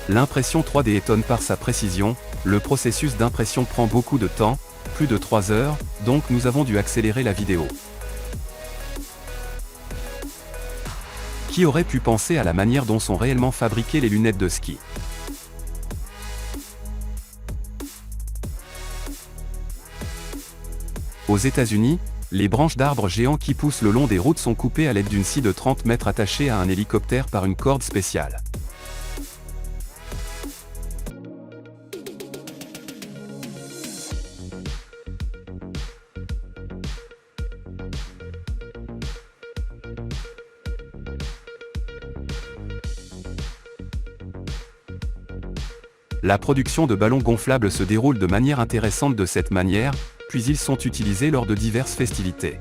L'impression 3D étonne par sa précision, le processus d'impression prend beaucoup de temps, plus de 3 heures, donc nous avons dû accélérer la vidéo. Qui aurait pu penser à la manière dont sont réellement fabriquées les lunettes de ski? Aux États-Unis, les branches d'arbres géants qui poussent le long des routes sont coupées à l'aide d'une scie de 30 mètres attachée à un hélicoptère par une corde spéciale. La production de ballons gonflables se déroule de manière intéressante de cette manière, puis ils sont utilisés lors de diverses festivités.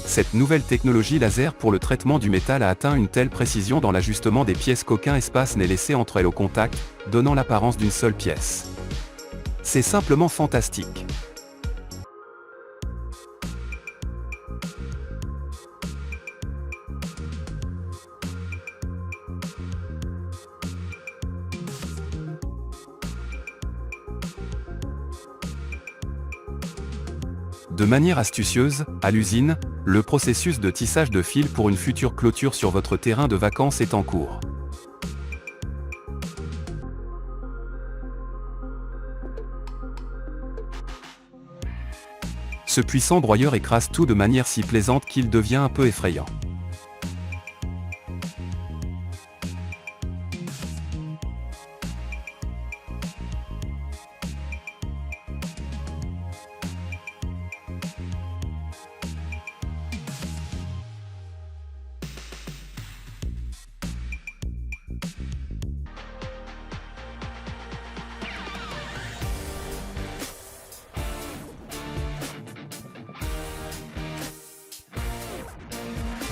Cette nouvelle technologie laser pour le traitement du métal a atteint une telle précision dans l'ajustement des pièces qu'aucun espace n'est laissé entre elles au contact, donnant l'apparence d'une seule pièce. C'est simplement fantastique. De manière astucieuse, à l'usine, le processus de tissage de fil pour une future clôture sur votre terrain de vacances est en cours. Ce puissant broyeur écrase tout de manière si plaisante qu'il devient un peu effrayant.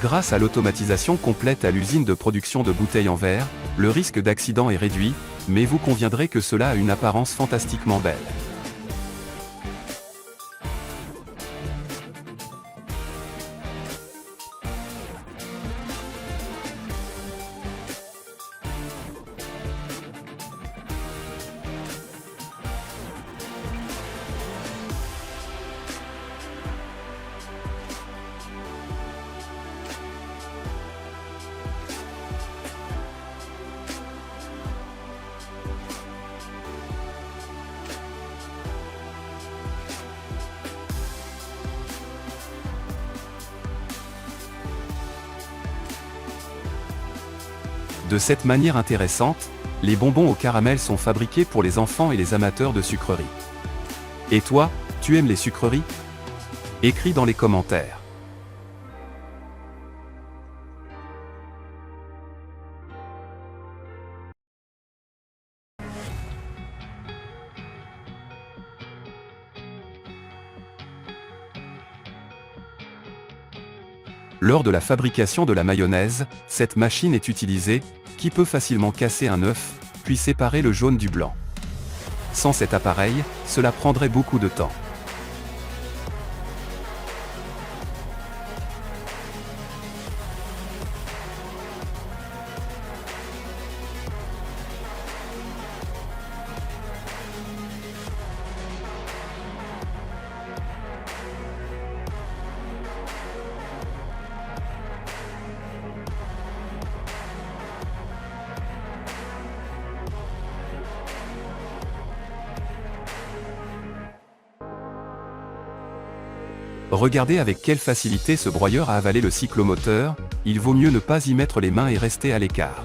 Grâce à l'automatisation complète à l'usine de production de bouteilles en verre, le risque d'accident est réduit, mais vous conviendrez que cela a une apparence fantastiquement belle. De cette manière intéressante, les bonbons au caramel sont fabriqués pour les enfants et les amateurs de sucreries. Et toi, tu aimes les sucreries? Écris dans les commentaires. Lors de la fabrication de la mayonnaise, cette machine est utilisée, qui peut facilement casser un œuf, puis séparer le jaune du blanc. Sans cet appareil, cela prendrait beaucoup de temps. Regardez avec quelle facilité ce broyeur a avalé le cyclomoteur, il vaut mieux ne pas y mettre les mains et rester à l'écart.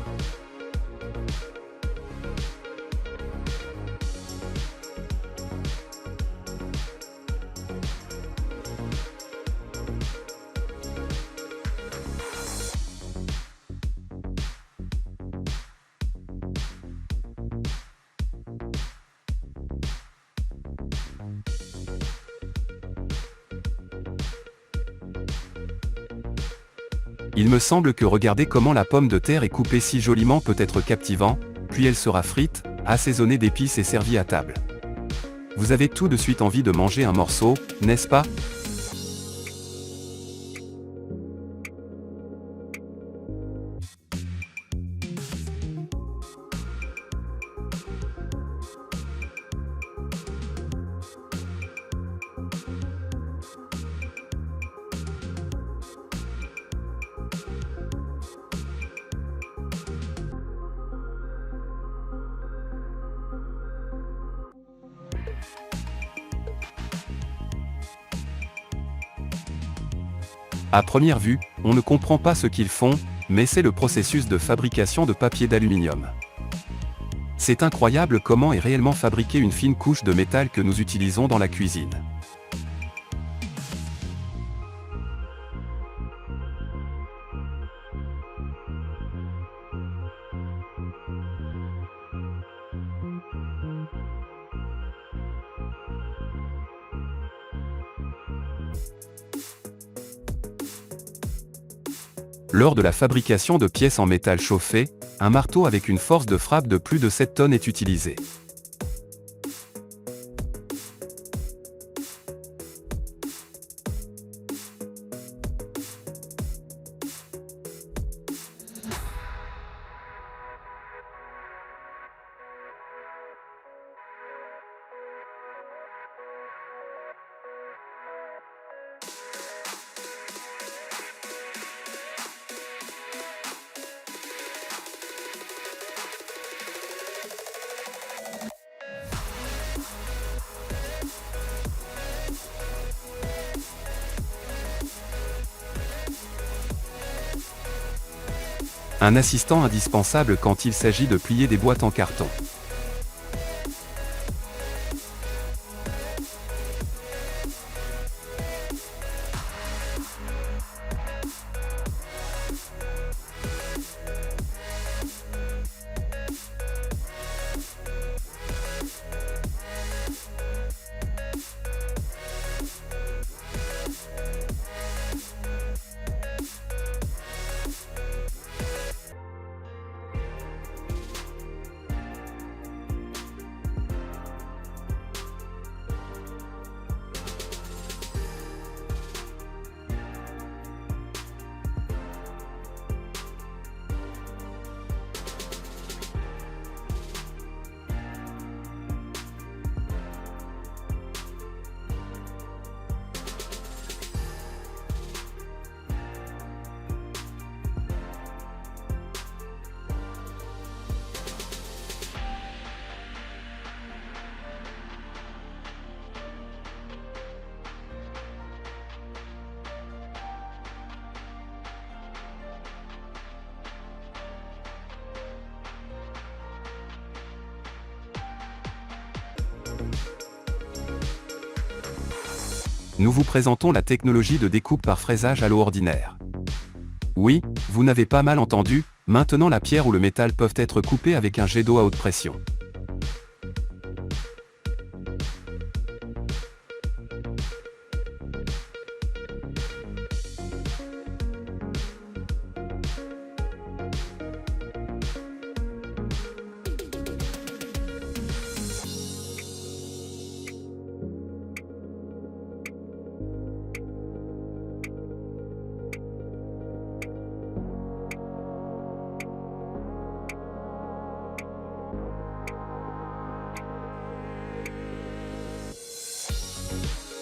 Il me semble que regarder comment la pomme de terre est coupée si joliment peut être captivant, puis elle sera frite, assaisonnée d'épices et servie à table. Vous avez tout de suite envie de manger un morceau, n'est-ce pas? À première vue, on ne comprend pas ce qu'ils font, mais c'est le processus de fabrication de papier d'aluminium. C'est incroyable comment est réellement fabriquée une fine couche de métal que nous utilisons dans la cuisine. Lors de la fabrication de pièces en métal chauffé, un marteau avec une force de frappe de plus de 7 tonnes est utilisé. Un assistant indispensable quand il s'agit de plier des boîtes en carton. Nous vous présentons la technologie de découpe par fraisage à l'eau ordinaire. Oui, vous n'avez pas mal entendu, maintenant la pierre ou le métal peuvent être coupés avec un jet d'eau à haute pression.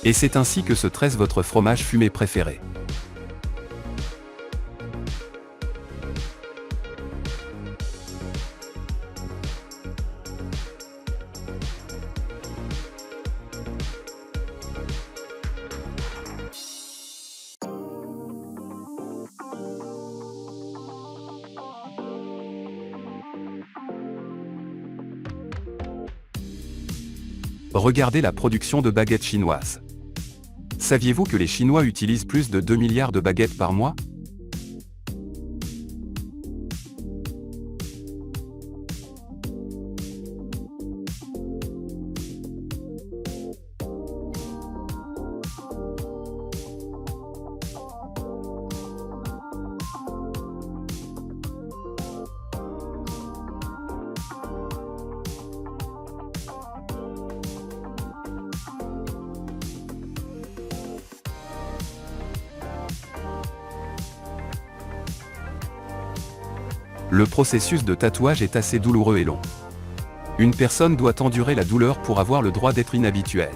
Et c'est ainsi que se tresse votre fromage fumé préféré. Regardez la production de baguettes chinoises. Saviez-vous que les Chinois utilisent plus de 2 milliards de baguettes par mois? Le processus de tatouage est assez douloureux et long. Une personne doit endurer la douleur pour avoir le droit d'être inhabituel.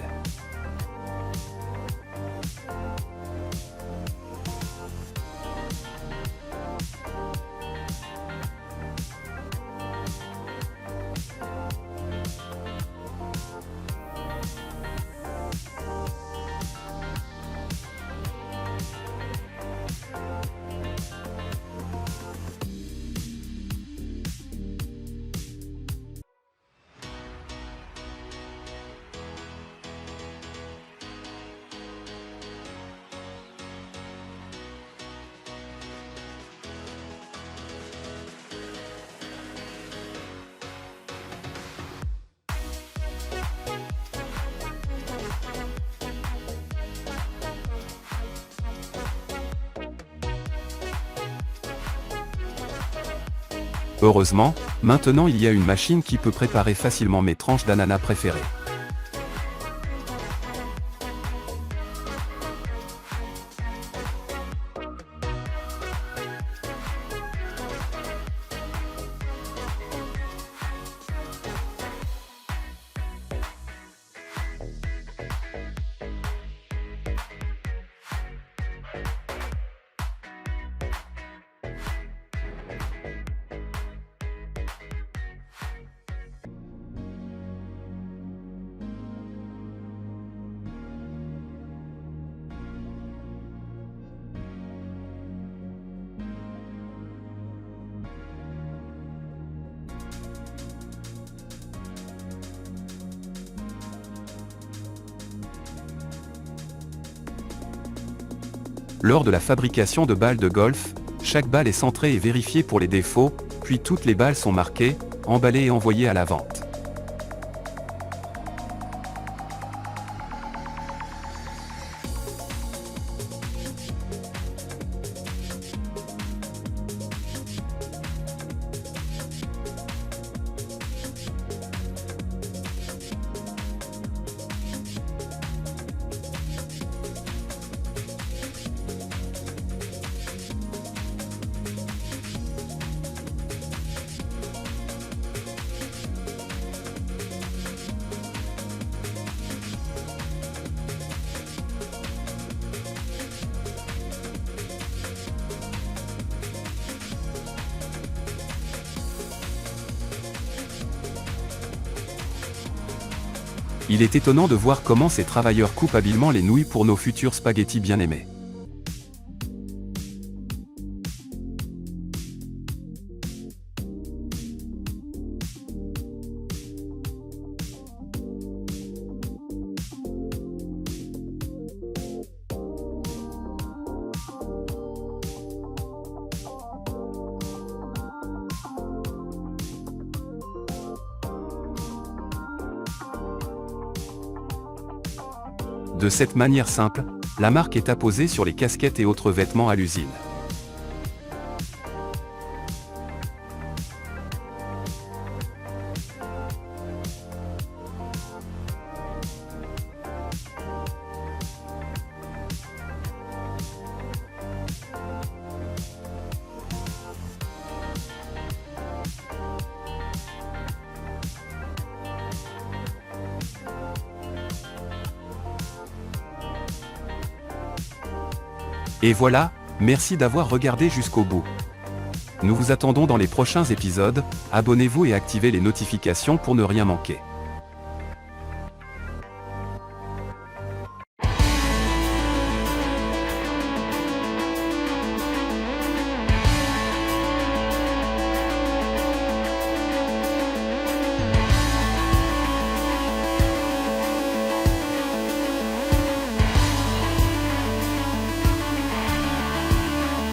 Heureusement, maintenant il y a une machine qui peut préparer facilement mes tranches d'ananas préférées. Lors de la fabrication de balles de golf, chaque balle est centrée et vérifiée pour les défauts, puis toutes les balles sont marquées, emballées et envoyées à la vente. Il est étonnant de voir comment ces travailleurs coupent habilement les nouilles pour nos futurs spaghettis bien-aimés. De cette manière simple, la marque est apposée sur les casquettes et autres vêtements à l'usine. Et voilà, merci d'avoir regardé jusqu'au bout. Nous vous attendons dans les prochains épisodes, abonnez-vous et activez les notifications pour ne rien manquer.